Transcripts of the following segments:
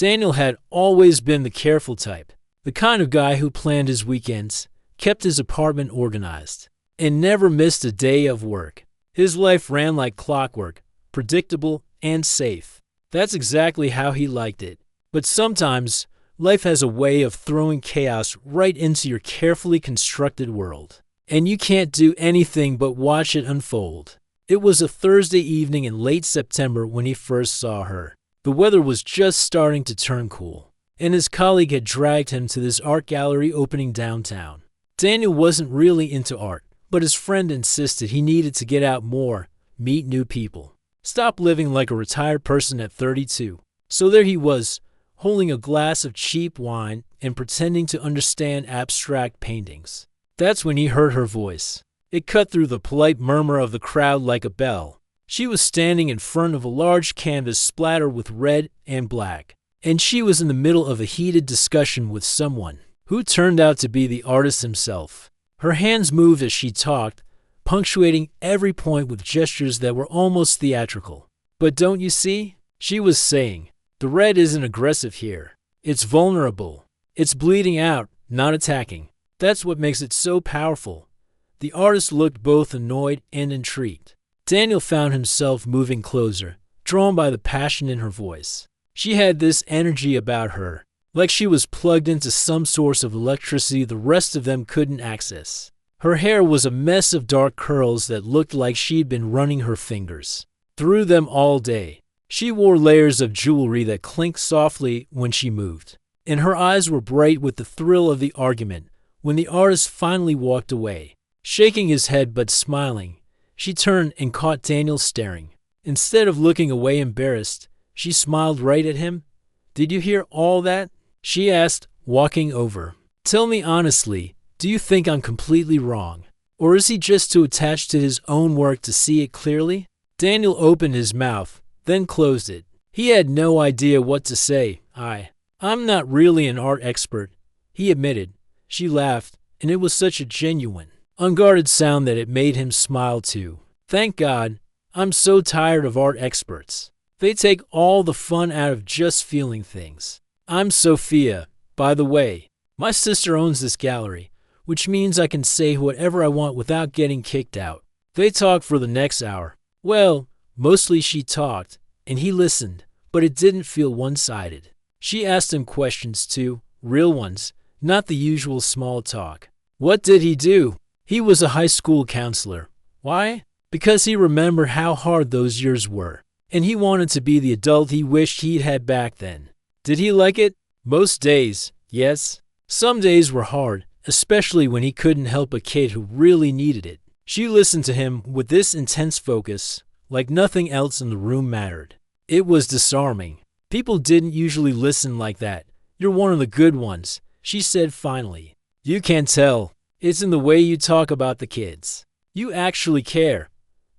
Daniel had always been the careful type, the kind of guy who planned his weekends, kept his apartment organized, and never missed a day of work. His life ran like clockwork, predictable and safe. That's exactly how he liked it. But sometimes, life has a way of throwing chaos right into your carefully constructed world, and you can't do anything but watch it unfold. It was a Thursday evening in late September when he first saw her. The weather was just starting to turn cool, and his colleague had dragged him to this art gallery opening downtown. Daniel wasn't really into art, but his friend insisted he needed to get out more, meet new people, stop living like a retired person at 32. So there he was, holding a glass of cheap wine and pretending to understand abstract paintings. That's when he heard her voice. It cut through the polite murmur of the crowd like a bell. She was standing in front of a large canvas splattered with red and black, and she was in the middle of a heated discussion with someone who turned out to be the artist himself. Her hands moved as she talked, punctuating every point with gestures that were almost theatrical. "But don't you see?" she was saying. "The red isn't aggressive here. It's vulnerable. It's bleeding out, not attacking. That's what makes it so powerful." The artist looked both annoyed and intrigued. Daniel found himself moving closer, drawn by the passion in her voice. She had this energy about her, like she was plugged into some source of electricity the rest of them couldn't access. Her hair was a mess of dark curls that looked like she'd been running her fingers through them all day. She wore layers of jewelry that clinked softly when she moved, and her eyes were bright with the thrill of the argument. When the artist finally walked away, shaking his head but smiling, she turned and caught Daniel staring. Instead of looking away embarrassed, she smiled right at him. "Did you hear all that?" she asked, walking over. "Tell me honestly, do you think I'm completely wrong? Or is he just too attached to his own work to see it clearly?" Daniel opened his mouth, then closed it. He had no idea what to say. I'm not really an art expert," he admitted. She laughed, and it was such a genuine, unguarded sound that it made him smile too. "Thank God. I'm so tired of art experts. They take all the fun out of just feeling things. I'm Sophia, by the way. My sister owns this gallery, which means I can say whatever I want without getting kicked out." They talked for the next hour. Well, mostly she talked, and he listened, but it didn't feel one-sided. She asked him questions too, real ones, not the usual small talk. What did he do? He was a high school counselor. Why? Because he remembered how hard those years were, and he wanted to be the adult he wished he'd had back then. Did he like it? Most days, yes. Some days were hard, especially when he couldn't help a kid who really needed it. She listened to him with this intense focus, like nothing else in the room mattered. It was disarming. People didn't usually listen like that. "You're one of the good ones," she said finally. "You can tell. It's in the way you talk about the kids. You actually care."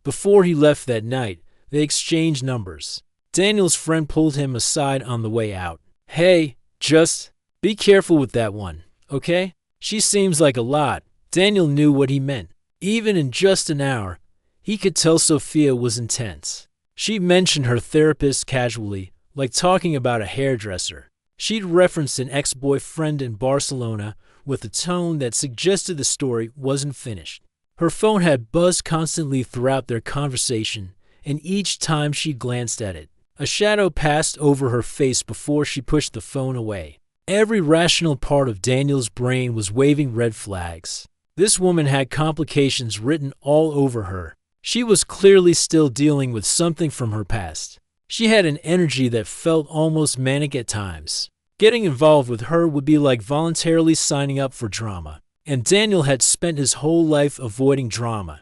Before he left that night, they exchanged numbers. Daniel's friend pulled him aside on the way out. "Hey, just be careful with that one, okay? She seems like a lot." Daniel knew what he meant. Even in just an hour, he could tell Sophia was intense. She mentioned her therapist casually, like talking about a hairdresser. She'd referenced an ex-boyfriend in Barcelona with a tone that suggested the story wasn't finished. Her phone had buzzed constantly throughout their conversation, and each time she glanced at it, a shadow passed over her face before she pushed the phone away. Every rational part of Daniel's brain was waving red flags. This woman had complications written all over her. She was clearly still dealing with something from her past. She had an energy that felt almost manic at times. Getting involved with her would be like voluntarily signing up for drama. And Daniel had spent his whole life avoiding drama.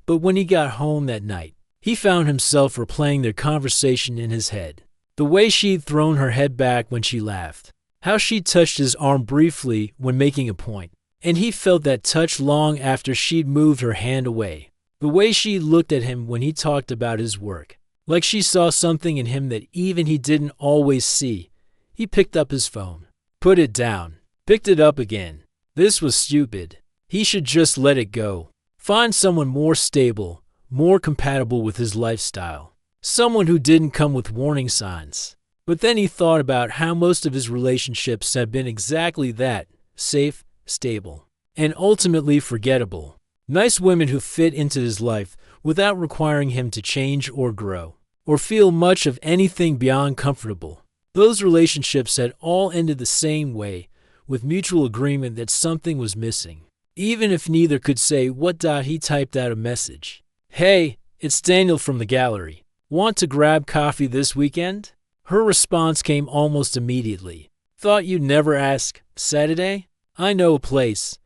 But when he got home that night, he found himself replaying their conversation in his head. The way she'd thrown her head back when she laughed. How she touched his arm briefly when making a point. And he felt that touch long after she'd moved her hand away. The way she looked at him when he talked about his work. Like she saw something in him that even he didn't always see. He picked up his phone. Put it down. Picked it up again. This was stupid. He should just let it go. Find someone more stable, more compatible with his lifestyle. Someone who didn't come with warning signs. But then he thought about how most of his relationships had been exactly that, safe, stable, and ultimately forgettable. Nice women who fit into his life without requiring him to change or grow, or feel much of anything beyond comfortable. Those relationships had all ended the same way, with mutual agreement that something was missing. Even if neither could say what, he typed out a message. "Hey, it's Daniel from the gallery. Want to grab coffee this weekend?" Her response came almost immediately. "Thought you'd never ask. Saturday? I know a place."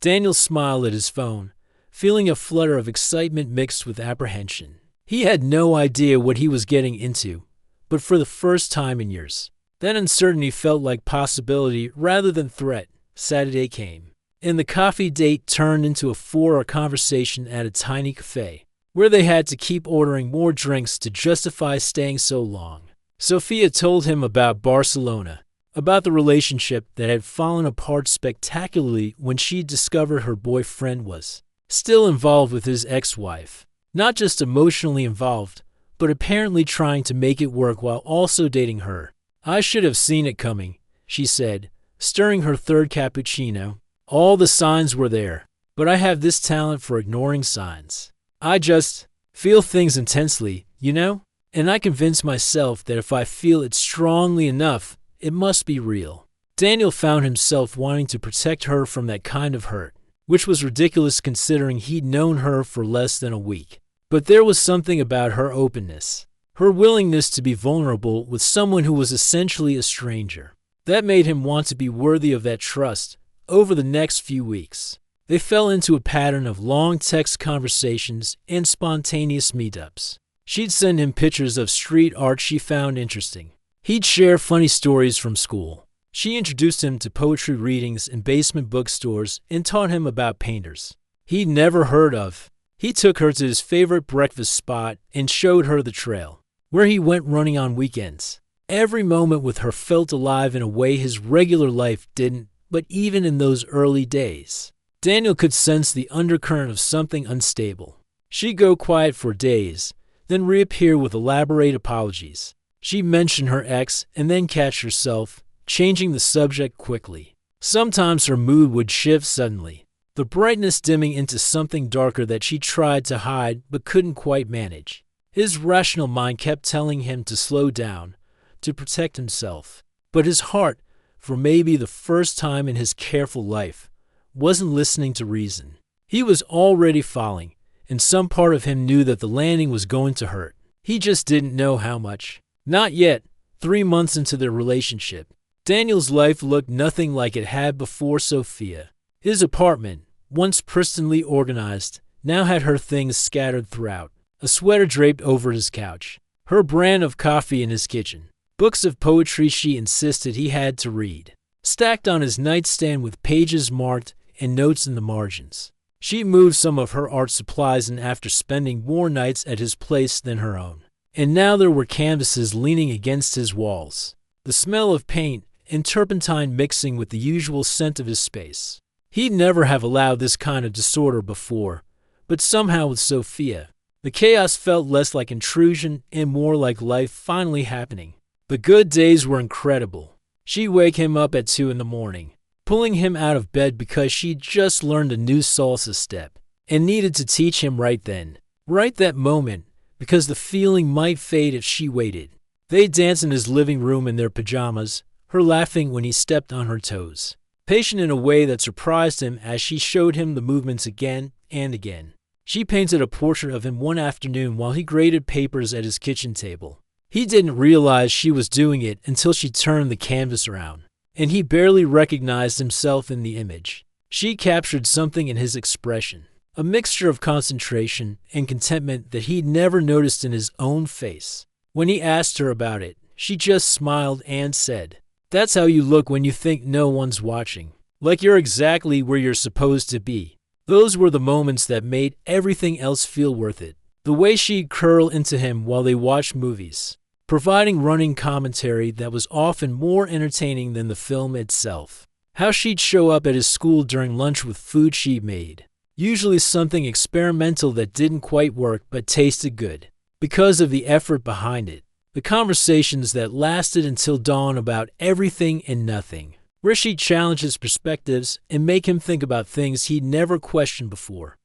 Daniel smiled at his phone, feeling a flutter of excitement mixed with apprehension. He had no idea what he was getting into, but for the first time in years, that uncertainty felt like possibility rather than threat. Saturday came, and the coffee date turned into a 4-hour conversation at a tiny cafe, where they had to keep ordering more drinks to justify staying so long. Sophia told him about Barcelona, about the relationship that had fallen apart spectacularly when she discovered her boyfriend was still involved with his ex-wife. Not just emotionally involved, but apparently trying to make it work while also dating her. "I should have seen it coming," she said, stirring her third cappuccino. "All the signs were there, but I have this talent for ignoring signs. I just feel things intensely, you know? And I convince myself that if I feel it strongly enough, it must be real." Daniel found himself wanting to protect her from that kind of hurt, which was ridiculous considering he'd known her for less than a week. But there was something about her openness, her willingness to be vulnerable with someone who was essentially a stranger, that made him want to be worthy of that trust. Over the next few weeks, they fell into a pattern of long text conversations and spontaneous meetups. She'd send him pictures of street art she found interesting. He'd share funny stories from school. She introduced him to poetry readings in basement bookstores and taught him about painters he'd never heard of. He took her to his favorite breakfast spot and showed her the trail, where he went running on weekends. Every moment with her felt alive in a way his regular life didn't, but even in those early days, Daniel could sense the undercurrent of something unstable. She'd go quiet for days, then reappear with elaborate apologies. She'd mention her ex and then catch herself, changing the subject quickly. Sometimes her mood would shift suddenly, the brightness dimming into something darker that she tried to hide but couldn't quite manage. His rational mind kept telling him to slow down, to protect himself. But his heart, for maybe the first time in his careful life, wasn't listening to reason. He was already falling, and some part of him knew that the landing was going to hurt. He just didn't know how much. Not yet. 3 months into their relationship, Daniel's life looked nothing like it had before Sophia. His apartment, once pristinely organized, now had her things scattered throughout. A sweater draped over his couch, her brand of coffee in his kitchen, books of poetry she insisted he had to read, stacked on his nightstand with pages marked and notes in the margins. She moved some of her art supplies in after spending more nights at his place than her own. And now there were canvases leaning against his walls, the smell of paint and turpentine mixing with the usual scent of his space. He'd never have allowed this kind of disorder before, but somehow with Sophia, the chaos felt less like intrusion and more like life finally happening. The good days were incredible. She'd wake him up at 2 in the morning, pulling him out of bed because she'd just learned a new salsa step and needed to teach him right then, right that moment, because the feeling might fade if she waited. They'd dance in his living room in their pajamas, her laughing when he stepped on her toes, patient in a way that surprised him as she showed him the movements again and again. She painted a portrait of him one afternoon while he graded papers at his kitchen table. He didn't realize she was doing it until she turned the canvas around, and he barely recognized himself in the image. She captured something in his expression, a mixture of concentration and contentment that he'd never noticed in his own face. When he asked her about it, she just smiled and said, "That's how you look when you think no one's watching, like you're exactly where you're supposed to be." Those were the moments that made everything else feel worth it. The way she'd curl into him while they watched movies, providing running commentary that was often more entertaining than the film itself. How she'd show up at his school during lunch with food she'd made, usually something experimental that didn't quite work but tasted good, because of the effort behind it. The conversations that lasted until dawn about everything and nothing, where she'd challenge his perspectives and make him think about things he'd never questioned before.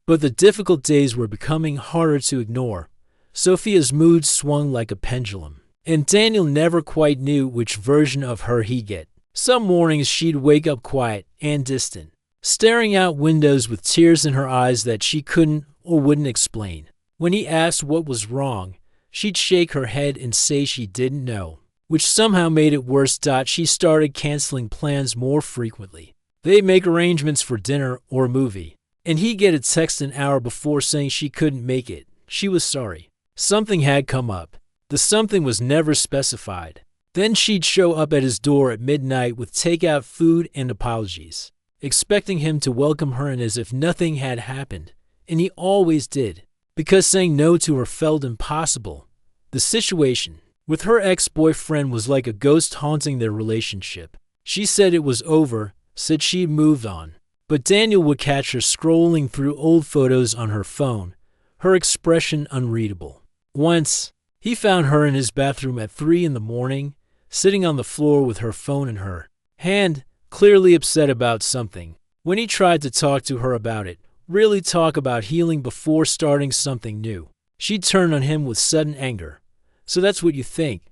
But the difficult days were becoming harder to ignore. Sophia's mood swung like a pendulum, and Daniel never quite knew which version of her he'd get. Some mornings she'd wake up quiet and distant, staring out windows with tears in her eyes that she couldn't or wouldn't explain. When he asked what was wrong, she'd shake her head and say she didn't know, which somehow made it worse. She started canceling plans more frequently. They'd make arrangements for dinner or a movie, and he'd get a text an hour before saying she couldn't make it. She was sorry. Something had come up. The something was never specified. Then she'd show up at his door at midnight with takeout food and apologies, expecting him to welcome her in as if nothing had happened. And he always did, because saying no to her felt impossible. The situation with her ex-boyfriend was like a ghost haunting their relationship. She said it was over, said she'd moved on. But Daniel would catch her scrolling through old photos on her phone, her expression unreadable. Once, he found her in his bathroom at 3 a.m, sitting on the floor with her phone in her hand, clearly upset about something. When he tried to talk to her about it, really talk about healing before starting something new, she'd turn on him with sudden anger. So that's what you think?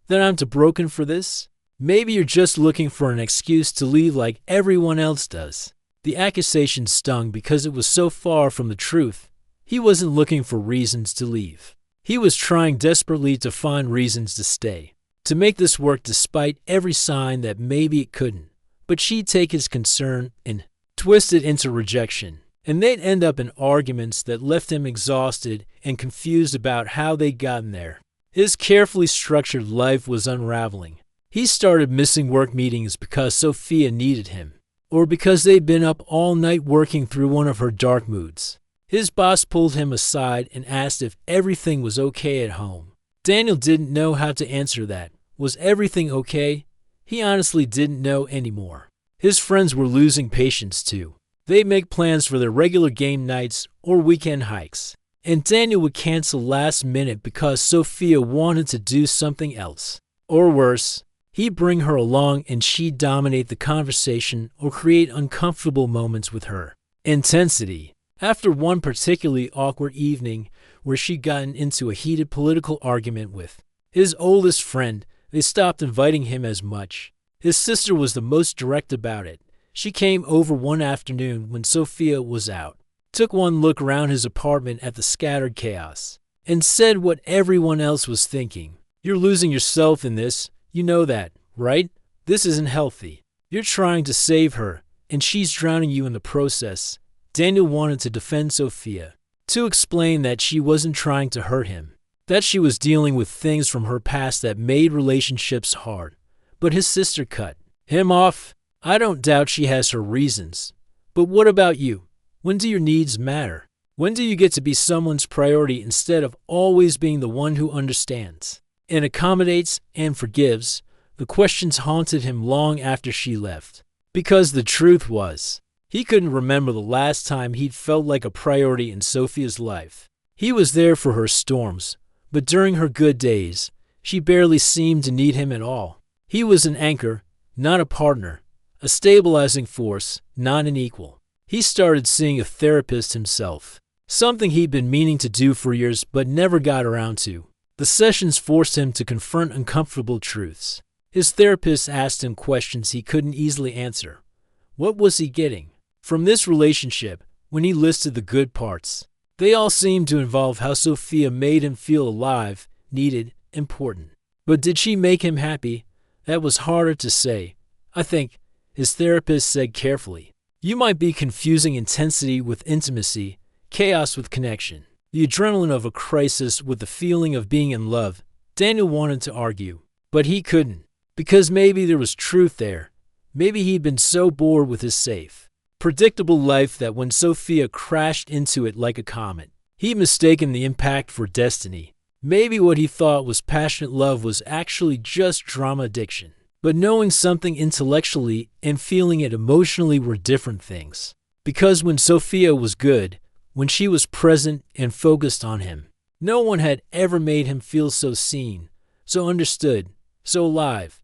That I'm too broken for this? Maybe you're just looking for an excuse to leave like everyone else does. The accusation stung because it was so far from the truth. He wasn't looking for reasons to leave. He was trying desperately to find reasons to stay, to make this work despite every sign that maybe it couldn't. But she'd take his concern and twist it into rejection, and they'd end up in arguments that left him exhausted and confused about how they'd gotten there. His carefully structured life was unraveling. He started missing work meetings because Sophia needed him, or because they'd been up all night working through one of her dark moods. His boss pulled him aside and asked if everything was okay at home. Daniel didn't know how to answer that. Was everything okay? He honestly didn't know anymore. His friends were losing patience too. They'd make plans for their regular game nights or weekend hikes, and Daniel would cancel last minute because Sophia wanted to do something else. Or worse, he'd bring her along and she'd dominate the conversation or create uncomfortable moments with her intensity. After one particularly awkward evening where she'd gotten into a heated political argument with his oldest friend, they stopped inviting him as much. His sister was the most direct about it. She came over one afternoon when Sophia was out, took one look around his apartment at the scattered chaos, and said what everyone else was thinking. You're losing yourself in this, you know that, right? This isn't healthy. You're trying to save her, and she's drowning you in the process. Daniel wanted to defend Sophia, to explain that she wasn't trying to hurt him, that she was dealing with things from her past that made relationships hard. But his sister cut him off. I don't doubt she has her reasons. But what about you? When do your needs matter? When do you get to be someone's priority instead of always being the one who understands and accommodates and forgives? The questions haunted him long after she left. Because the truth was, he couldn't remember the last time he'd felt like a priority in Sophia's life. He was there for her storms, but during her good days, she barely seemed to need him at all. He was an anchor, not a partner, a stabilizing force, not an equal. He started seeing a therapist himself, something he'd been meaning to do for years but never got around to. The sessions forced him to confront uncomfortable truths. His therapist asked him questions he couldn't easily answer. What was he getting from this relationship when he listed the good parts? They all seemed to involve how Sophia made him feel alive, needed, important. But did she make him happy? That was harder to say. I think, his therapist said carefully, you might be confusing intensity with intimacy, chaos with connection, the adrenaline of a crisis with the feeling of being in love. Daniel wanted to argue, but he couldn't, because maybe there was truth there. Maybe he'd been so bored with his safe, predictable life that when Sophia crashed into it like a comet, he'd mistaken the impact for destiny. Maybe what he thought was passionate love was actually just drama addiction. But knowing something intellectually and feeling it emotionally were different things. Because when Sophia was good, when she was present and focused on him, no one had ever made him feel so seen, so understood, so alive.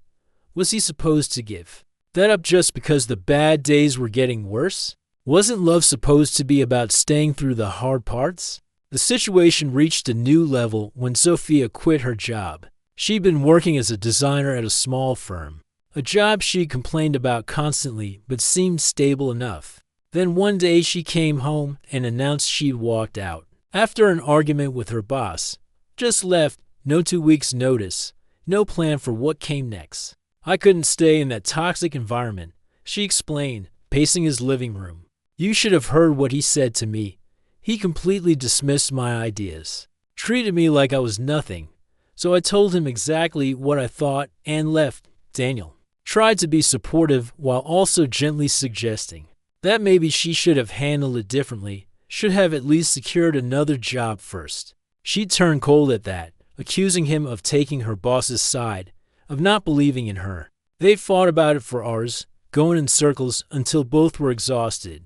Was he supposed to give that up just because the bad days were getting worse? Wasn't love supposed to be about staying through the hard parts? The situation reached a new level when Sophia quit her job. She'd been working as a designer at a small firm, a job she complained about constantly but seemed stable enough. Then one day she came home and announced she'd walked out. After an argument with her boss. Just left, no 2 weeks notice, no plan for what came next. I couldn't stay in that toxic environment, she explained, pacing his living room. You should have heard what he said to me. He completely dismissed my ideas, treated me like I was nothing. So I told him exactly what I thought and left. Daniel tried to be supportive while also gently suggesting that maybe she should have handled it differently, should have at least secured another job first. She turned cold at that, accusing him of taking her boss's side, of not believing in her. They fought about it for hours, going in circles until both were exhausted.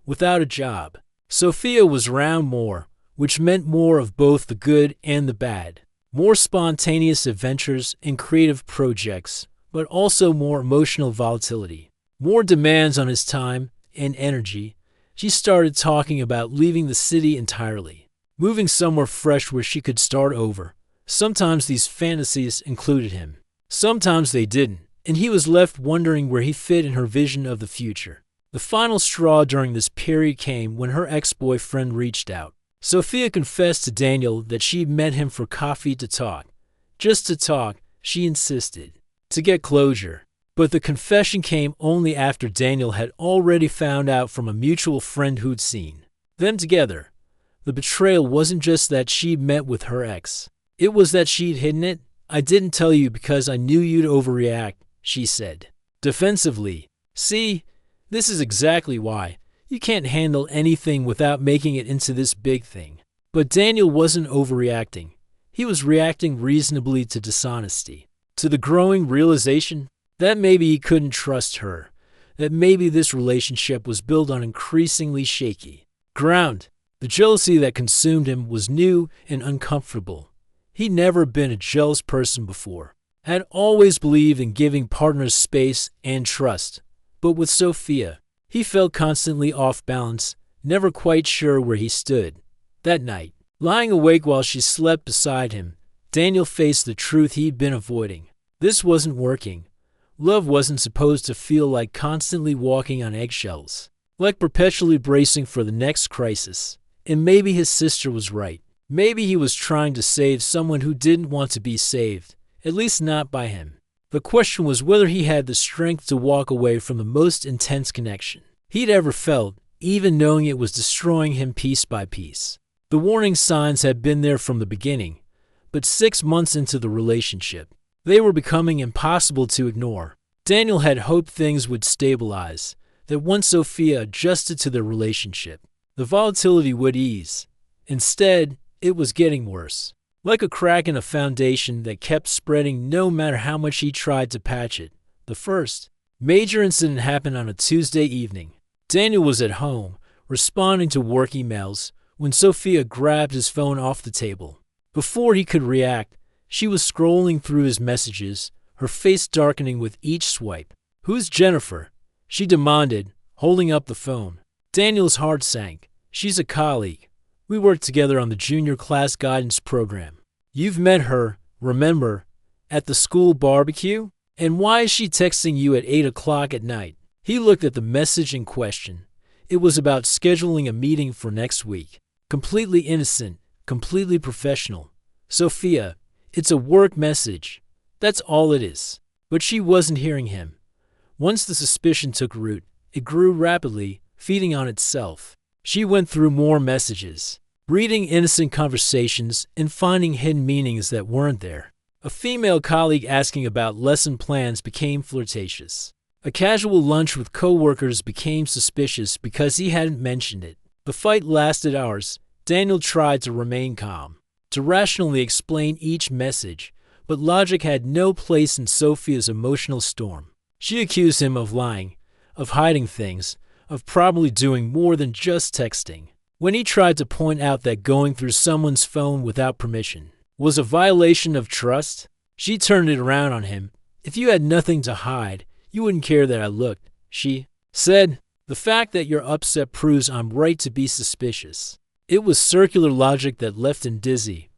Without a job, Sophia was around more, which meant more of both the good and the bad. More spontaneous adventures and creative projects, but also more emotional volatility. More demands on his time and energy. She started talking about leaving the city entirely, moving somewhere fresh where she could start over. Sometimes these fantasies included him. Sometimes they didn't, and he was left wondering where he fit in her vision of the future. The final straw during this period came when her ex-boyfriend reached out. Sophia confessed to Daniel that she'd met him for coffee to talk. Just to talk, she insisted. To get closure. But the confession came only after Daniel had already found out from a mutual friend who'd seen them together. The betrayal wasn't just that she'd met with her ex. It was that she'd hidden it. I didn't tell you because I knew you'd overreact, she said. Defensively. See, this is exactly why. You can't handle anything without making it into this big thing. But Daniel wasn't overreacting. He was reacting reasonably to dishonesty. To the growing realization that maybe he couldn't trust her. That maybe this relationship was built on increasingly shaky ground. The jealousy that consumed him was new and uncomfortable. He'd never been a jealous person before. Had always believed in giving partners space and trust. But with Sophia, he felt constantly off balance, never quite sure where he stood. That night, lying awake while she slept beside him, Daniel faced the truth he'd been avoiding. This wasn't working. Love wasn't supposed to feel like constantly walking on eggshells, like perpetually bracing for the next crisis. And maybe his sister was right. Maybe he was trying to save someone who didn't want to be saved, at least not by him. The question was whether he had the strength to walk away from the most intense connection he'd ever felt, even knowing it was destroying him piece by piece. The warning signs had been there from the beginning, but 6 months into the relationship, they were becoming impossible to ignore. Daniel had hoped things would stabilize, that once Sophia adjusted to their relationship, the volatility would ease. Instead, it was getting worse. Like a crack in a foundation that kept spreading no matter how much he tried to patch it. The first major incident happened on a Tuesday evening. Daniel was at home, responding to work emails, when Sophia grabbed his phone off the table. Before he could react, she was scrolling through his messages, her face darkening with each swipe. "Who's Jennifer?" she demanded, holding up the phone. Daniel's heart sank. "She's a colleague. We worked together on the junior class guidance program. You've met her, remember, at the school barbecue? And why is she texting you at 8 o'clock at night?" He looked at the message in question. It was about scheduling a meeting for next week. Completely innocent, completely professional. "Sophia, it's a work message. That's all it is." But she wasn't hearing him. Once the suspicion took root, it grew rapidly, feeding on itself. She went through more messages, reading innocent conversations and finding hidden meanings that weren't there. A female colleague asking about lesson plans became flirtatious. A casual lunch with coworkers became suspicious because he hadn't mentioned it. The fight lasted hours. Daniel tried to remain calm, to rationally explain each message, but logic had no place in Sophia's emotional storm. She accused him of lying, of hiding things, of probably doing more than just texting. When he tried to point out that going through someone's phone without permission was a violation of trust, She turned it around on him. If you had nothing to hide, you wouldn't care that I looked, she said. The fact that you're upset proves I'm right to be suspicious. It was circular logic that left him dizzy.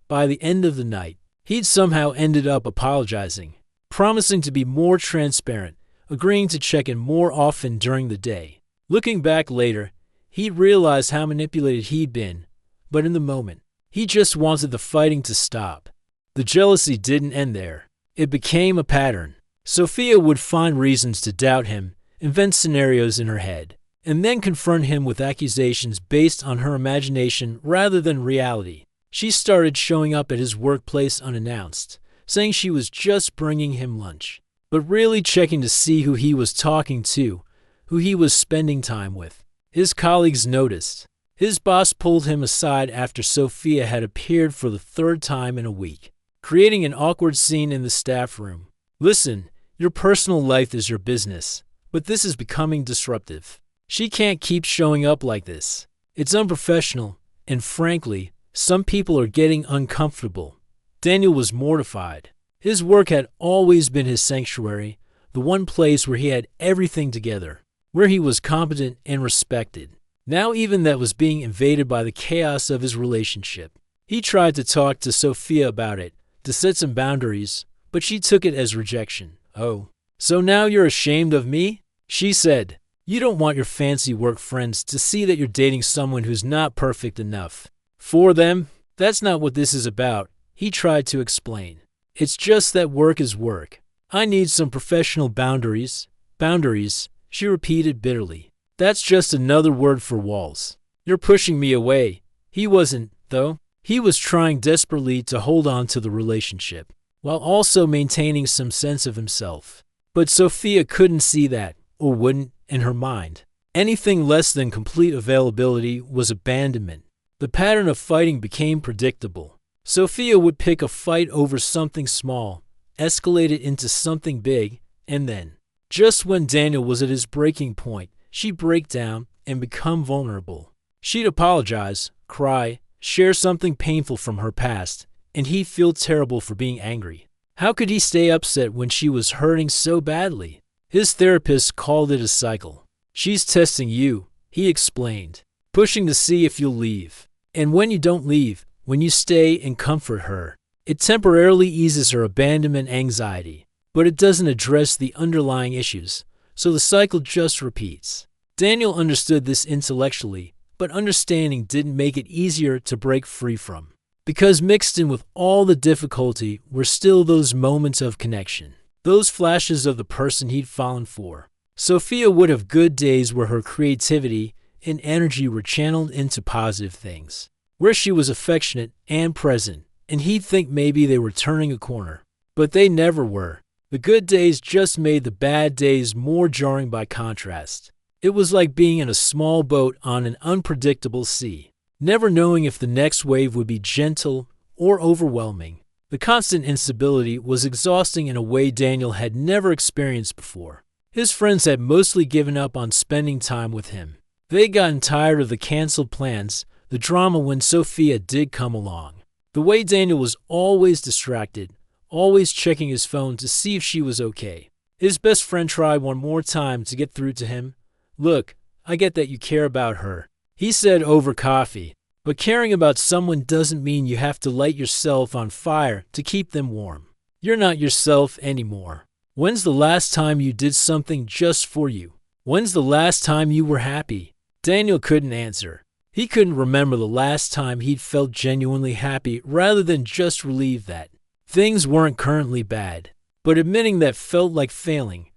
By the end of the night, he'd somehow ended up apologizing, promising to be more transparent, agreeing to check in more often during the day. Looking back later, he realized how manipulated he'd been, but in the moment, he just wanted the fighting to stop. The jealousy didn't end there. It became a pattern. Sophia would find reasons to doubt him, invent scenarios in her head, and then confront him with accusations based on her imagination rather than reality. She started showing up at his workplace unannounced, saying she was just bringing him lunch, but really checking to see who he was talking to, who he was spending time with. His colleagues noticed. His boss pulled him aside after Sophia had appeared for the third time in a week, creating an awkward scene in the staff room. Listen, your personal life is your business, but this is becoming disruptive. She can't keep showing up like this. It's unprofessional, and frankly, some people are getting uncomfortable. Daniel was mortified. His work had always been his sanctuary, the one place where he had everything together, where he was competent and respected. Now even that was being invaded by the chaos of his relationship. He tried to talk to Sophia about it, to set some boundaries, but she took it as rejection. Oh, so now you're ashamed of me? She said. You don't want your fancy work friends to see that you're dating someone who's not perfect enough. For them, that's not what this is about, he tried to explain. It's just that work is work. I need some professional boundaries. Boundaries, she repeated bitterly. That's just another word for walls. You're pushing me away. He wasn't, though. He was trying desperately to hold on to the relationship, while also maintaining some sense of himself. But Sophia couldn't see that, or wouldn't, in her mind. Anything less than complete availability was abandonment. The pattern of fighting became predictable. Sophia would pick a fight over something small, escalate it into something big, and then, just when Daniel was at his breaking point, she'd break down and become vulnerable. She'd apologize, cry, share something painful from her past, and he'd feel terrible for being angry. How could he stay upset when she was hurting so badly? His therapist called it a cycle. She's testing you, he explained, pushing to see if you'll leave. And when you don't leave, when you stay and comfort her, it temporarily eases her abandonment anxiety, but it doesn't address the underlying issues, so the cycle just repeats. Daniel understood this intellectually, but understanding didn't make it easier to break free from. Because mixed in with all the difficulty were still those moments of connection, those flashes of the person he'd fallen for. Sophia would have good days where her creativity and energy were channeled into positive things, where she was affectionate and present, and he'd think maybe they were turning a corner. But they never were. The good days just made the bad days more jarring by contrast. It was like being in a small boat on an unpredictable sea, never knowing if the next wave would be gentle or overwhelming. The constant instability was exhausting in a way Daniel had never experienced before. His friends had mostly given up on spending time with him. They'd gotten tired of the canceled plans, the drama when Sophia did come along. The way Daniel was always distracted, always checking his phone to see if she was okay. His best friend tried one more time to get through to him. Look, I get that you care about her, he said over coffee, but caring about someone doesn't mean you have to light yourself on fire to keep them warm. You're not yourself anymore. When's the last time you did something just for you? When's the last time you were happy? Daniel couldn't answer. He couldn't remember the last time he'd felt genuinely happy rather than just relieved that things weren't currently bad. But admitting that felt like failing,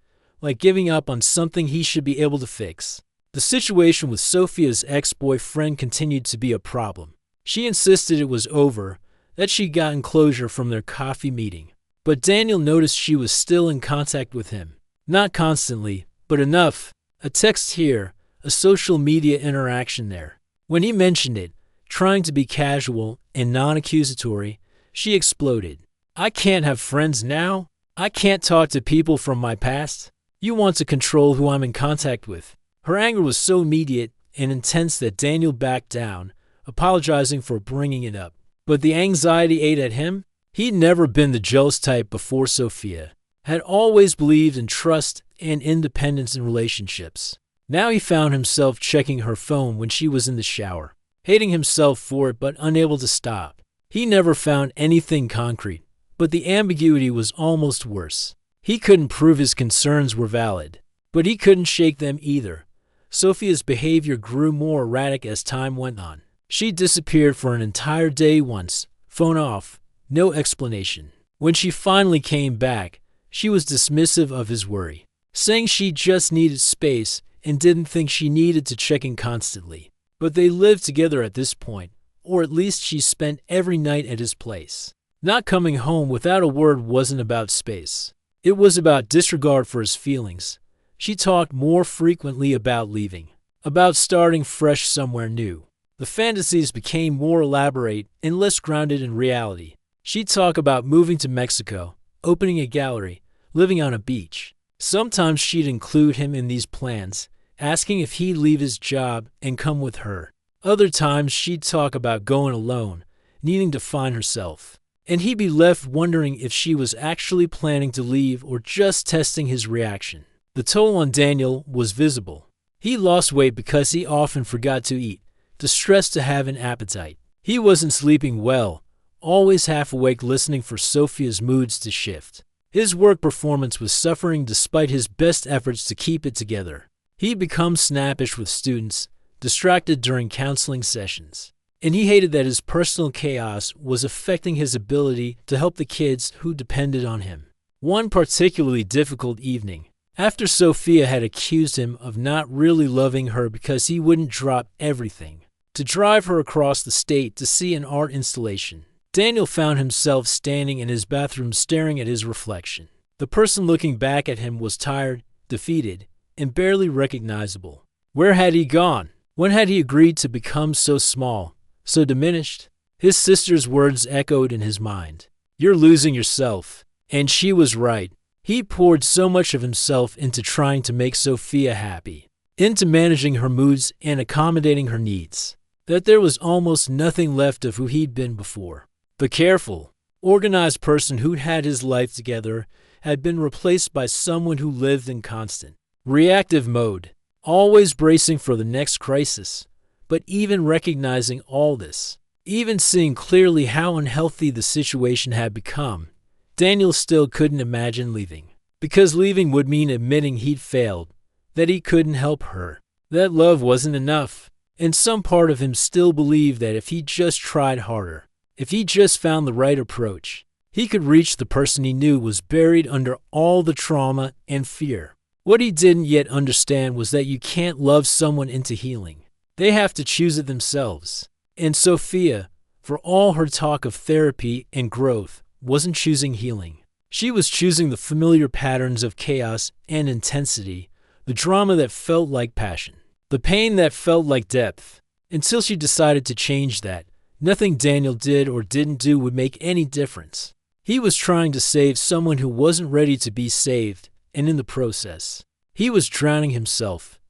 like giving up on something he should be able to fix. The situation with Sophia's ex-boyfriend continued to be a problem. She insisted it was over, that she'd gotten closure from their coffee meeting. But Daniel noticed she was still in contact with him. Not constantly, but enough. A text here, a social media interaction there. When he mentioned it, trying to be casual and non-accusatory, she exploded. I can't have friends now. I can't talk to people from my past. You want to control who I'm in contact with. Her anger was so immediate and intense that Daniel backed down, apologizing for bringing it up. But the anxiety ate at him. He'd never been the jealous type before Sophia, had always believed in trust and independence in relationships. Now he found himself checking her phone when she was in the shower, hating himself for it but unable to stop. He never found anything concrete, but the ambiguity was almost worse. He couldn't prove his concerns were valid, but he couldn't shake them either. Sophia's behavior grew more erratic as time went on. She disappeared for an entire day once, phone off, no explanation. When she finally came back, she was dismissive of his worry, saying she just needed space and didn't think she needed to check in constantly. But they lived together at this point, or at least she spent every night at his place. Not coming home without a word wasn't about space. It was about disregard for his feelings. She talked more frequently about leaving, about starting fresh somewhere new. The fantasies became more elaborate and less grounded in reality. She'd talk about moving to Mexico, opening a gallery, living on a beach. Sometimes she'd include him in these plans, asking if he'd leave his job and come with her. Other times she'd talk about going alone, needing to find herself. And he'd be left wondering if she was actually planning to leave or just testing his reaction. The toll on Daniel was visible. He lost weight because he often forgot to eat, too stressed to have an appetite. He wasn't sleeping well, always half awake listening for Sophia's moods to shift. His work performance was suffering despite his best efforts to keep it together. He'd become snappish with students, distracted during counseling sessions, and he hated that his personal chaos was affecting his ability to help the kids who depended on him. One particularly difficult evening, after Sophia had accused him of not really loving her because he wouldn't drop everything to drive her across the state to see an art installation, Daniel found himself standing in his bathroom staring at his reflection. The person looking back at him was tired, defeated, and barely recognizable. Where had he gone? When had he agreed to become so small, so diminished? His sister's words echoed in his mind. "You're losing yourself." And she was right. He poured so much of himself into trying to make Sophia happy, into managing her moods and accommodating her needs, that there was almost nothing left of who he'd been before. The careful, organized person who'd had his life together had been replaced by someone who lived in constant, reactive mode, always bracing for the next crisis. But even recognizing all this, even seeing clearly how unhealthy the situation had become, Daniel still couldn't imagine leaving. Because leaving would mean admitting he'd failed, that he couldn't help her, that love wasn't enough. And some part of him still believed that if he just tried harder, if he just found the right approach, he could reach the person he knew was buried under all the trauma and fear. What he didn't yet understand was that you can't love someone into healing. They have to choose it themselves. And Sophia, for all her talk of therapy and growth, wasn't choosing healing. She was choosing the familiar patterns of chaos and intensity, the drama that felt like passion, the pain that felt like depth. Until she decided to change that, nothing Daniel did or didn't do would make any difference. He was trying to save someone who wasn't ready to be saved, and in the process, he was drowning himself.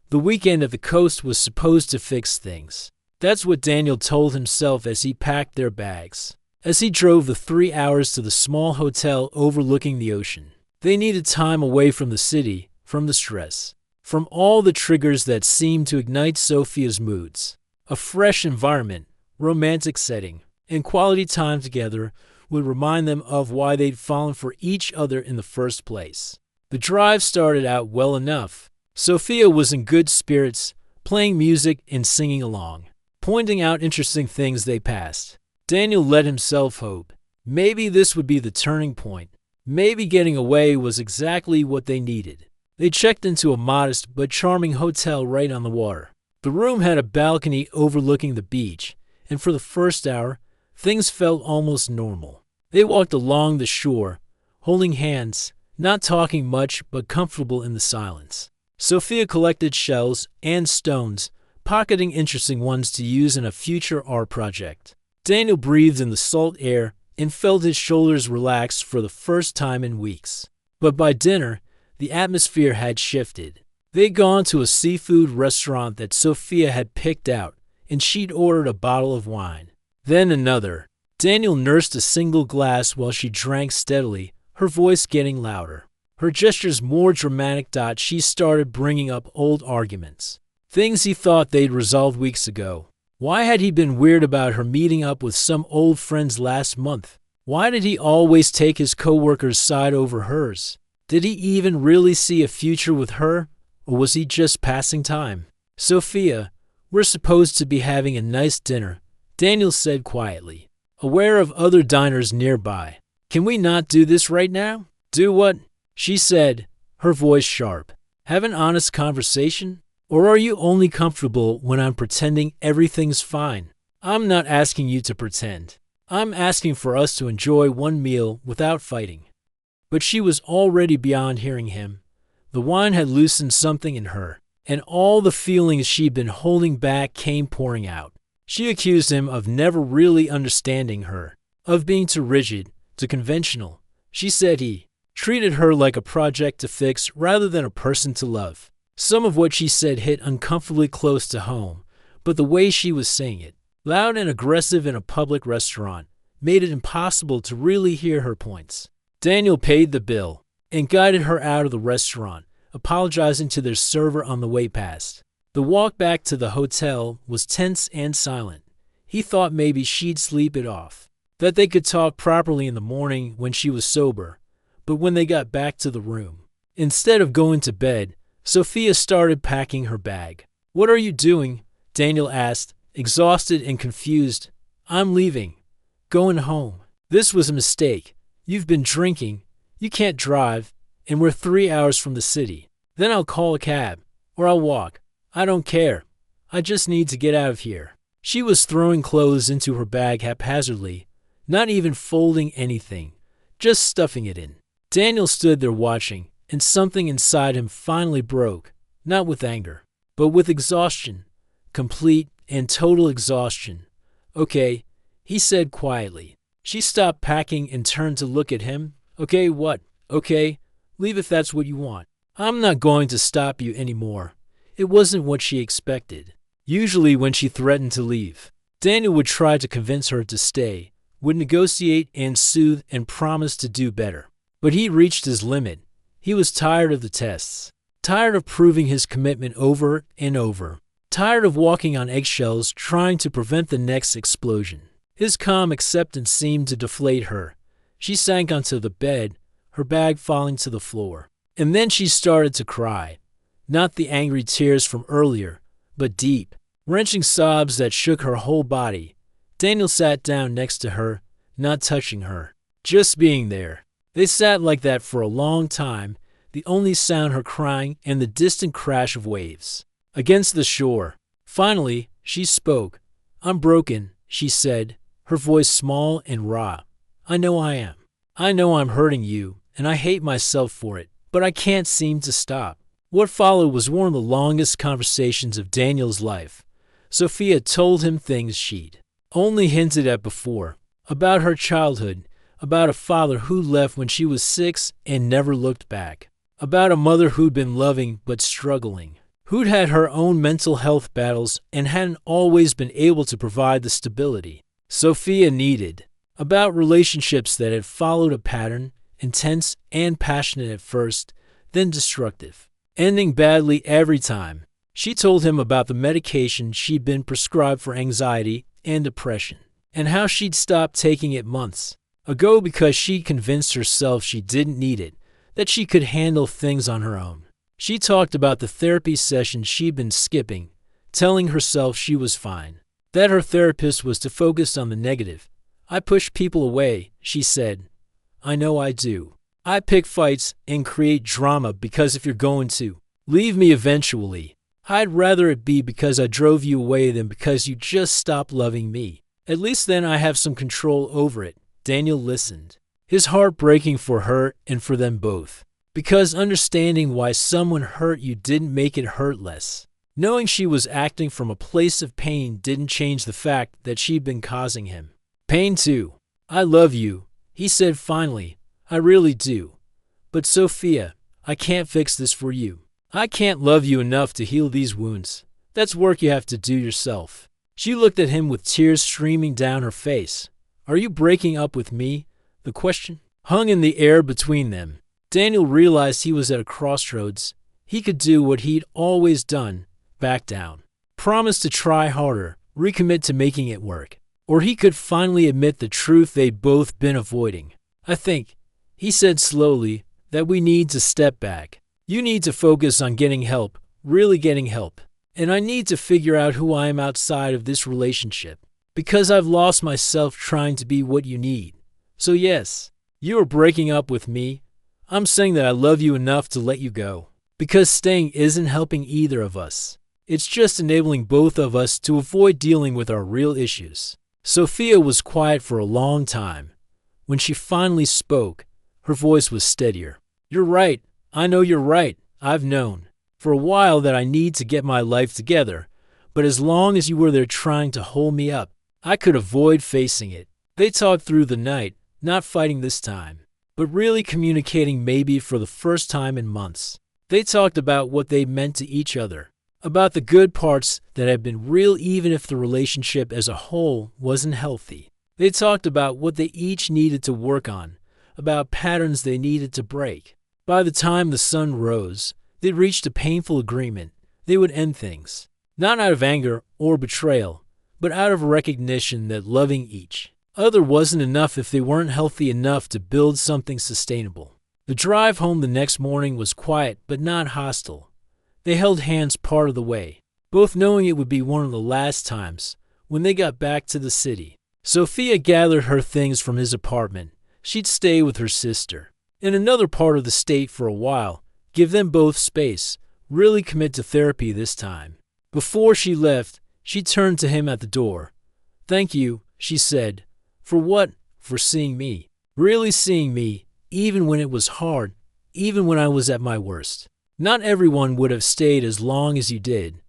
The weekend at the coast was supposed to fix things. That's what Daniel told himself as he packed their bags. As he drove the 3 hours to the small hotel overlooking the ocean, they needed time away from the city, from the stress, from all the triggers that seemed to ignite Sophia's moods. A fresh environment, romantic setting, and quality time together would remind them of why they'd fallen for each other in the first place. The drive started out well enough. Sophia was in good spirits, playing music and singing along, pointing out interesting things they passed. Daniel let himself hope. Maybe this would be the turning point. Maybe getting away was exactly what they needed. They checked into a modest but charming hotel right on the water. The room had a balcony overlooking the beach, and for the first hour, things felt almost normal. They walked along the shore, holding hands, not talking much but comfortable in the silence. Sophia collected shells and stones, pocketing interesting ones to use in a future art project. Daniel breathed in the salt air and felt his shoulders relax for the first time in weeks. But by dinner, the atmosphere had shifted. They'd gone to a seafood restaurant that Sophia had picked out, and she'd ordered a bottle of wine. Then another. Daniel nursed a single glass while she drank steadily, her voice getting louder. Her gestures more dramatic. She started bringing up old arguments. Things he thought they'd resolved weeks ago. Why had he been weird about her meeting up with some old friends last month? Why did he always take his coworker's side over hers? Did he even really see a future with her, or was he just passing time? Sophia, we're supposed to be having a nice dinner, Daniel said quietly, aware of other diners nearby. Can we not do this right now? Do what? She said, her voice sharp. Have an honest conversation? Or are you only comfortable when I'm pretending everything's fine? I'm not asking you to pretend. I'm asking for us to enjoy one meal without fighting. But she was already beyond hearing him. The wine had loosened something in her, and all the feelings she'd been holding back came pouring out. She accused him of never really understanding her, of being too rigid, too conventional. She said he treated her like a project to fix rather than a person to love. Some of what she said hit uncomfortably close to home, but the way she was saying it, loud and aggressive in a public restaurant, made it impossible to really hear her points. Daniel paid the bill and guided her out of the restaurant, apologizing to their server on the way past. The walk back to the hotel was tense and silent. He thought maybe she'd sleep it off, that they could talk properly in the morning when she was sober. But when they got back to the room, instead of going to bed, Sophia started packing her bag. What are you doing? Daniel asked, exhausted and confused. I'm leaving. Going home. This was a mistake. You've been drinking. You can't drive. And we're 3 hours from the city. Then I'll call a cab. Or I'll walk. I don't care. I just need to get out of here. She was throwing clothes into her bag haphazardly, not even folding anything, just stuffing it in. Daniel stood there watching, and something inside him finally broke, not with anger, but with exhaustion, complete and total exhaustion. Okay, he said quietly. She stopped packing and turned to look at him. Okay, what? Okay, leave if that's what you want. I'm not going to stop you anymore. It wasn't what she expected. Usually when she threatened to leave, Daniel would try to convince her to stay, would negotiate and soothe and promise to do better. But he reached his limit. He was tired of the tests, tired of proving his commitment over and over, tired of walking on eggshells trying to prevent the next explosion. His calm acceptance seemed to deflate her. She sank onto the bed, her bag falling to the floor. And then she started to cry. Not the angry tears from earlier, but deep, wrenching sobs that shook her whole body. Daniel sat down next to her, not touching her, just being there. They sat like that for a long time, the only sound her crying and the distant crash of waves against the shore. Finally, she spoke. I'm broken, she said, her voice small and raw. I know I am. I know I'm hurting you, and I hate myself for it, but I can't seem to stop. What followed was one of the longest conversations of Daniel's life. Sophia told him things she'd only hinted at before, about her childhood, about a father who left when she was 6 and never looked back, about a mother who'd been loving but struggling, who'd had her own mental health battles and hadn't always been able to provide the stability Sophia needed, about relationships that had followed a pattern, intense and passionate at first, then destructive, ending badly every time. She told him about the medication she'd been prescribed for anxiety and depression, and how she'd stopped taking it months ago because she convinced herself she didn't need it, that she could handle things on her own. She talked about the therapy sessions she'd been skipping, telling herself she was fine, that her therapist was to focus on the negative. I push people away, she said. I know I do. I pick fights and create drama because if you're going to leave me eventually, I'd rather it be because I drove you away than because you just stopped loving me. At least then I have some control over it. Daniel listened, his heart breaking for her and for them both. Because understanding why someone hurt you didn't make it hurt less. Knowing she was acting from a place of pain didn't change the fact that she'd been causing him pain too. I love you, he said finally. I really do. But Sophia, I can't fix this for you. I can't love you enough to heal these wounds. That's work you have to do yourself. She looked at him with tears streaming down her face. Are you breaking up with me? The question hung in the air between them. Daniel realized he was at a crossroads. He could do what he'd always done, back down, promise to try harder, recommit to making it work. Or he could finally admit the truth they'd both been avoiding. I think, he said slowly, that we need to step back. You need to focus on getting help, really getting help. And I need to figure out who I am outside of this relationship. Because I've lost myself trying to be what you need. So yes, you are breaking up with me. I'm saying that I love you enough to let you go. Because staying isn't helping either of us. It's just enabling both of us to avoid dealing with our real issues. Sophia was quiet for a long time. When she finally spoke, her voice was steadier. You're right. I know you're right. I've known for a while that I need to get my life together. But as long as you were there trying to hold me up, I could avoid facing it. They talked through the night, not fighting this time, but really communicating maybe for the first time in months. They talked about what they meant to each other, about the good parts that had been real even if the relationship as a whole wasn't healthy. They talked about what they each needed to work on, about patterns they needed to break. By the time the sun rose, they'd reached a painful agreement. They would end things, not out of anger or betrayal, but out of recognition that loving each other wasn't enough if they weren't healthy enough to build something sustainable. The drive home the next morning was quiet but not hostile. They held hands part of the way, both knowing it would be one of the last times. When they got back to the city, Sophia gathered her things from his apartment. She'd stay with her sister in another part of the state for a while, give them both space, really commit to therapy this time. Before she left, she turned to him at the door. Thank you, she said. For what? For seeing me. Really seeing me, even when it was hard, even when I was at my worst. Not everyone would have stayed as long as you did.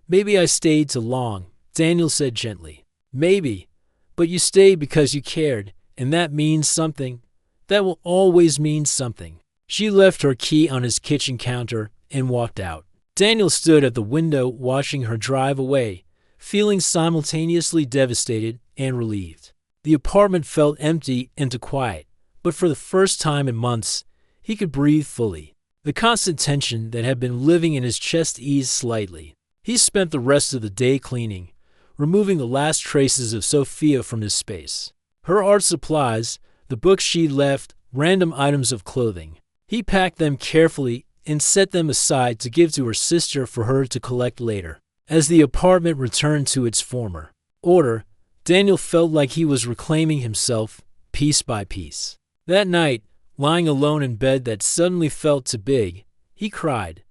Maybe I stayed too long, Daniel said gently. Maybe, but you stayed because you cared, and that means something. That will always mean something. She left her key on his kitchen counter and walked out. Daniel stood at the window watching her drive away, feeling simultaneously devastated and relieved. The apartment felt empty and quiet, but for the first time in months, he could breathe fully. The constant tension that had been living in his chest eased slightly. He spent the rest of the day cleaning, removing the last traces of Sophia from his space. Her art supplies, the books she left, random items of clothing. He packed them carefully and set them aside to give to her sister for her to collect later. As the apartment returned to its former order, Daniel felt like he was reclaiming himself piece by piece. That night, lying alone in bed that suddenly felt too big, he cried,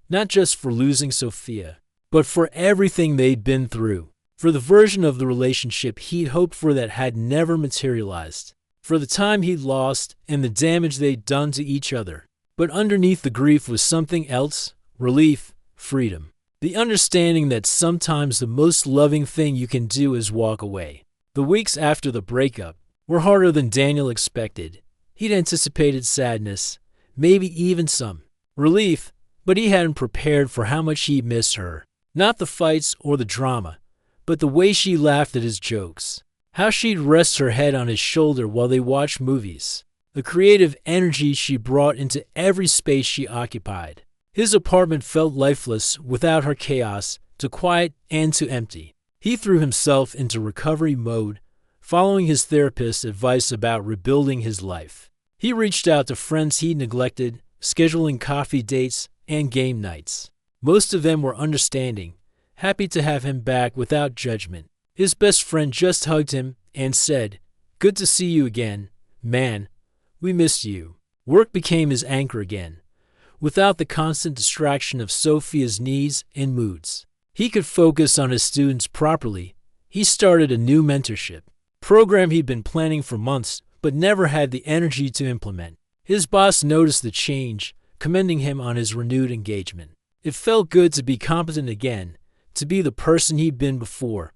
not just for losing Sophia, but for everything they'd been through, for the version of the relationship he'd hoped for that had never materialized, for the time he'd lost and the damage they'd done to each other. But underneath the grief was something else, relief, freedom. The understanding that sometimes the most loving thing you can do is walk away. The weeks after the breakup were harder than Daniel expected. He'd anticipated sadness, maybe even some relief, but he hadn't prepared for how much he'd miss her. Not the fights or the drama, but the way she laughed at his jokes. How she'd rest her head on his shoulder while they watched movies. The creative energy she brought into every space she occupied. His apartment felt lifeless without her chaos, too quiet and too empty. He threw himself into recovery mode, following his therapist's advice about rebuilding his life. He reached out to friends he neglected, scheduling coffee dates and game nights. Most of them were understanding, happy to have him back without judgment. His best friend just hugged him and said, "Good to see you again, man. We missed you." Work became his anchor again. Without the constant distraction of Sophia's needs and moods, he could focus on his students properly. He started a new mentorship program he'd been planning for months but never had the energy to implement. His boss noticed the change, commending him on his renewed engagement. It felt good to be competent again, to be the person he'd been before.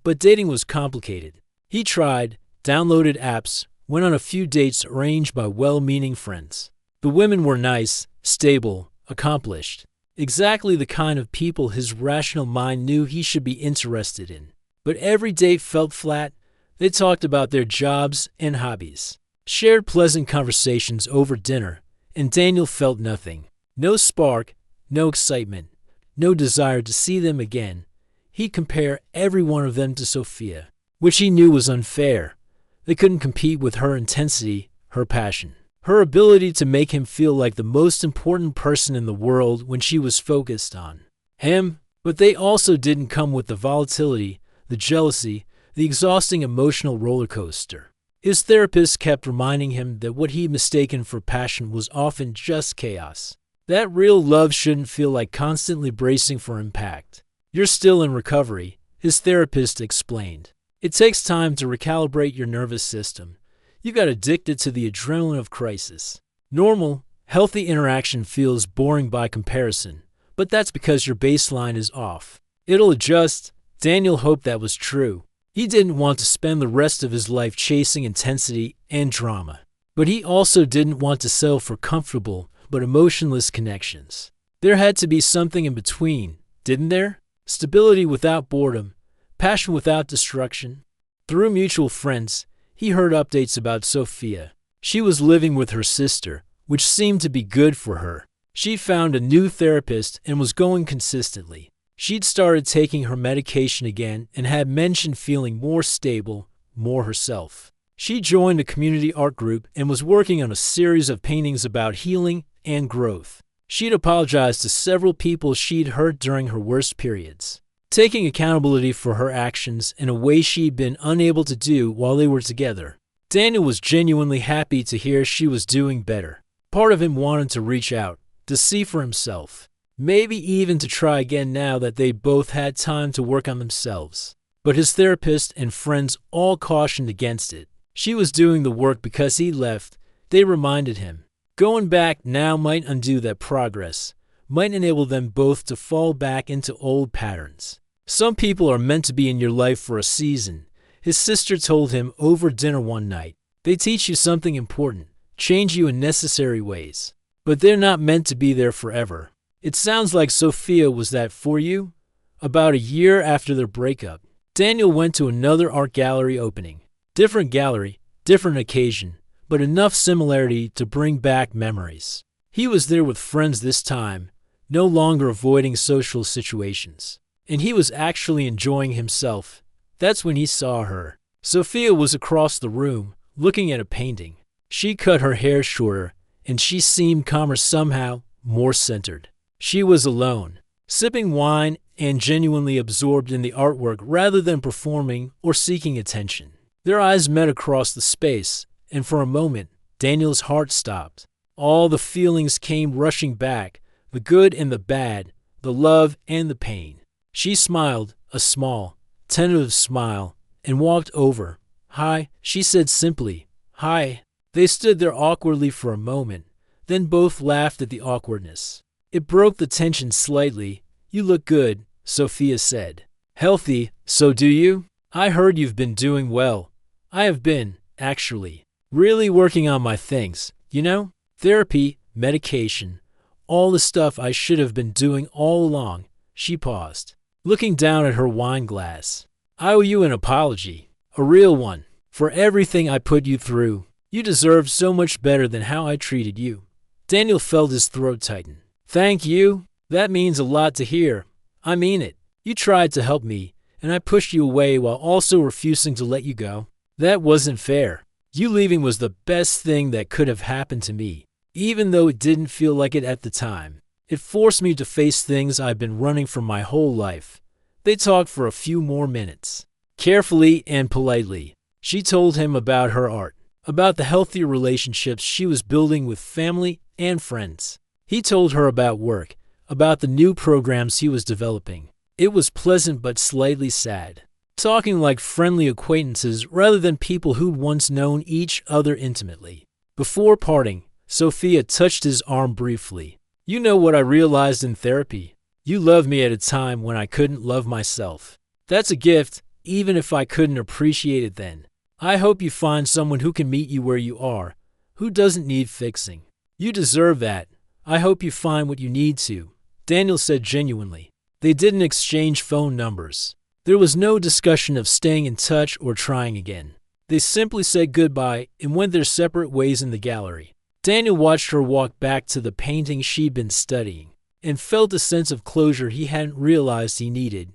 But dating was complicated. He tried, downloaded apps, went on a few dates arranged by well-meaning friends. The women were nice, stable, accomplished. Exactly the kind of people his rational mind knew he should be interested in. But every date felt flat. They talked about their jobs and hobbies, shared pleasant conversations over dinner, and Daniel felt nothing. No spark, no excitement, no desire to see them again. He'd compare every one of them to Sophia, which he knew was unfair. They couldn't compete with her intensity, her passion, her ability to make him feel like the most important person in the world when she was focused on him. But they also didn't come with the volatility, the jealousy, the exhausting emotional roller coaster. His therapist kept reminding him that what he'd mistaken for passion was often just chaos. That real love shouldn't feel like constantly bracing for impact. You're still in recovery, his therapist explained. It takes time to recalibrate your nervous system. You got addicted to the adrenaline of crisis. Normal, healthy interaction feels boring by comparison, but that's because your baseline is off. It'll adjust. Daniel hoped that was true. He didn't want to spend the rest of his life chasing intensity and drama. But he also didn't want to settle for comfortable but emotionless connections. There had to be something in between, didn't there? Stability without boredom, passion without destruction. Through mutual friends, he heard updates about Sophia. She was living with her sister, which seemed to be good for her. She found a new therapist and was going consistently. She'd started taking her medication again and had mentioned feeling more stable, more herself. She joined a community art group and was working on a series of paintings about healing and growth. She'd apologized to several people she'd hurt during her worst periods, taking accountability for her actions in a way she'd been unable to do while they were together. Daniel was genuinely happy to hear she was doing better. Part of him wanted to reach out, to see for himself, maybe even to try again now that they both had time to work on themselves. But his therapist and friends all cautioned against it. She was doing the work because he left, they reminded him. Going back now might undo that progress, might enable them both to fall back into old patterns. Some people are meant to be in your life for a season, his sister told him over dinner one night. They teach you something important, change you in necessary ways, but they're not meant to be there forever. It sounds like Sophia was that for you. About a year after their breakup, Daniel went to another art gallery opening. Different gallery, different occasion, but enough similarity to bring back memories. He was there with friends this time, no longer avoiding social situations. And he was actually enjoying himself. That's when he saw her. Sophia was across the room, looking at a painting. She cut her hair shorter, and she seemed calmer somehow, more centered. She was alone, sipping wine and genuinely absorbed in the artwork rather than performing or seeking attention. Their eyes met across the space, and for a moment, Daniel's heart stopped. All the feelings came rushing back, the good and the bad, the love and the pain. She smiled, a small, tentative smile, and walked over. "Hi," she said simply. "Hi." They stood there awkwardly for a moment, then both laughed at the awkwardness. It broke the tension slightly. "You look good," Sophia said. "Healthy, so do you? I heard you've been doing well." "I have been, actually. Really working on my things, you know? Therapy, medication, all the stuff I should have been doing all along." She paused, looking down at her wine glass. "I owe you an apology, a real one, for everything I put you through. You deserve so much better than how I treated you." Daniel felt his throat tighten. "Thank you? That means a lot to hear. I mean it. You tried to help me, and I pushed you away while also refusing to let you go. That wasn't fair. You leaving was the best thing that could have happened to me, even though it didn't feel like it at the time. It forced me to face things I've been running from my whole life." They talked for a few more minutes. Carefully and politely, she told him about her art, about the healthier relationships she was building with family and friends. He told her about work, about the new programs he was developing. It was pleasant but slightly sad, talking like friendly acquaintances rather than people who'd once known each other intimately. Before parting, Sophia touched his arm briefly. "You know what I realized in therapy? You loved me at a time when I couldn't love myself. That's a gift, even if I couldn't appreciate it then. I hope you find someone who can meet you where you are, who doesn't need fixing. You deserve that. I hope you find what you need to," Daniel said genuinely. They didn't exchange phone numbers. There was no discussion of staying in touch or trying again. They simply said goodbye and went their separate ways in the gallery. Daniel watched her walk back to the painting she'd been studying and felt a sense of closure he hadn't realized he needed.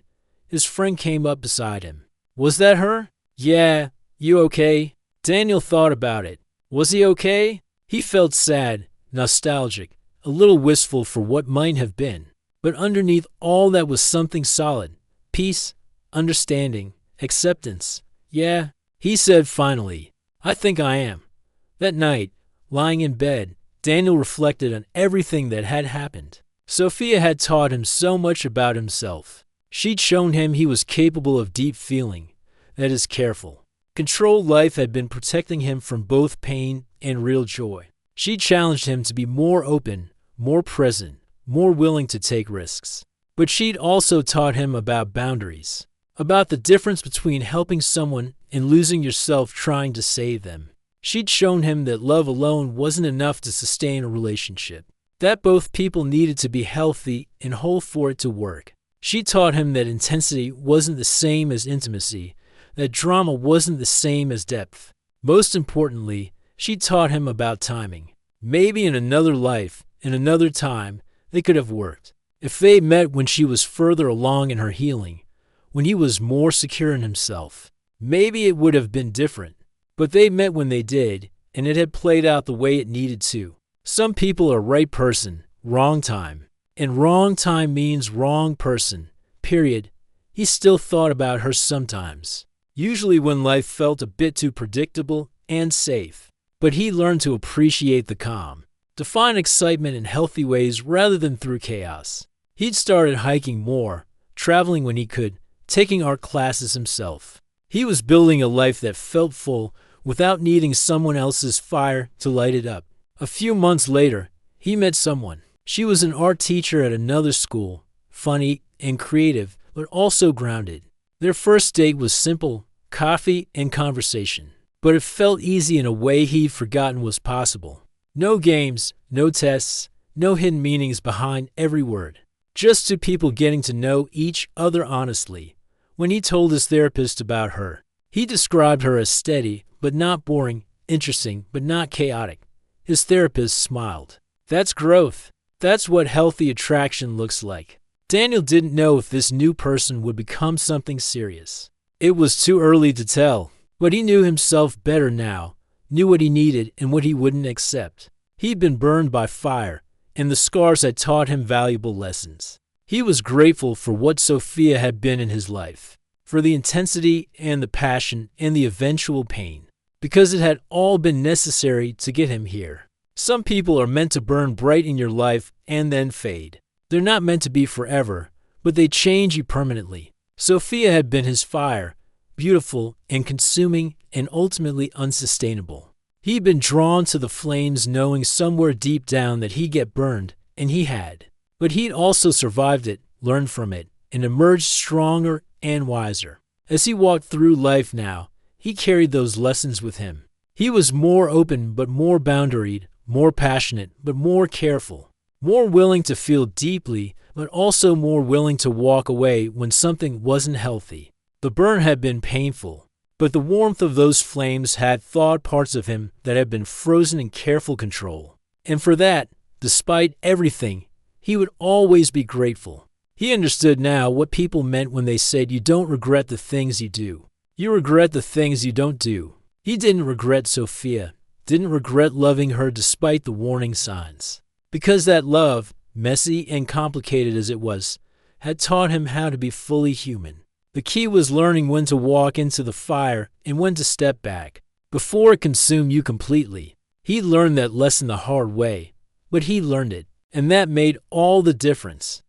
His friend came up beside him. "Was that her?" "Yeah, you okay?" Daniel thought about it. Was he okay? He felt sad, nostalgic, a little wistful for what might have been. But underneath all that was something solid. Peace, understanding, acceptance. "Yeah," he said finally. "I think I am." That night, lying in bed, Daniel reflected on everything that had happened. Sophia had taught him so much about himself. She'd shown him he was capable of deep feeling, that is, careful, controlled life had been protecting him from both pain and real joy. She challenged him to be more open, more present, more willing to take risks. But she'd also taught him about boundaries, about the difference between helping someone and losing yourself trying to save them. She'd shown him that love alone wasn't enough to sustain a relationship, that both people needed to be healthy and whole for it to work. She taught him that intensity wasn't the same as intimacy, that drama wasn't the same as depth. Most importantly, she taught him about timing. Maybe in another life, in another time, they could have worked. If they met when she was further along in her healing, when he was more secure in himself, maybe it would have been different. But they met when they did, and it had played out the way it needed to. Some people are right person, wrong time. And wrong time means wrong person, period. He still thought about her sometimes, usually when life felt a bit too predictable and safe. But he learned to appreciate the calm, to find excitement in healthy ways rather than through chaos. He'd started hiking more, traveling when he could, taking art classes himself. He was building a life that felt full without needing someone else's fire to light it up. A few months later, he met someone. She was an art teacher at another school, funny and creative, but also grounded. Their first date was simple, coffee and conversation. But it felt easy in a way he'd forgotten was possible. No games, no tests, no hidden meanings behind every word. Just two people getting to know each other honestly. When he told his therapist about her, he described her as steady, but not boring, interesting, but not chaotic. His therapist smiled. That's growth. That's what healthy attraction looks like. Daniel didn't know if this new person would become something serious. It was too early to tell, but he knew himself better now, knew what he needed and what he wouldn't accept. He'd been burned by fire, and the scars had taught him valuable lessons. He was grateful for what Sophia had been in his life, for the intensity and the passion and the eventual pain, because it had all been necessary to get him here. Some people are meant to burn bright in your life and then fade. They're not meant to be forever, but they change you permanently. Sophia had been his fire, beautiful and consuming and ultimately unsustainable. He'd been drawn to the flames knowing somewhere deep down that he'd get burned, and he had. But he'd also survived it, learned from it, and emerged stronger and wiser. As he walked through life now, he carried those lessons with him. He was more open but more boundaried, more passionate but more careful, more willing to feel deeply but also more willing to walk away when something wasn't healthy. The burn had been painful, but the warmth of those flames had thawed parts of him that had been frozen in careful control. And for that, despite everything, he would always be grateful. He understood now what people meant when they said you don't regret the things you do. You regret the things you don't do. He didn't regret Sophia, didn't regret loving her despite the warning signs. Because that love, messy and complicated as it was, had taught him how to be fully human. The key was learning when to walk into the fire and when to step back, before it consumed you completely. He learned that lesson the hard way, but he learned it, and that made all the difference.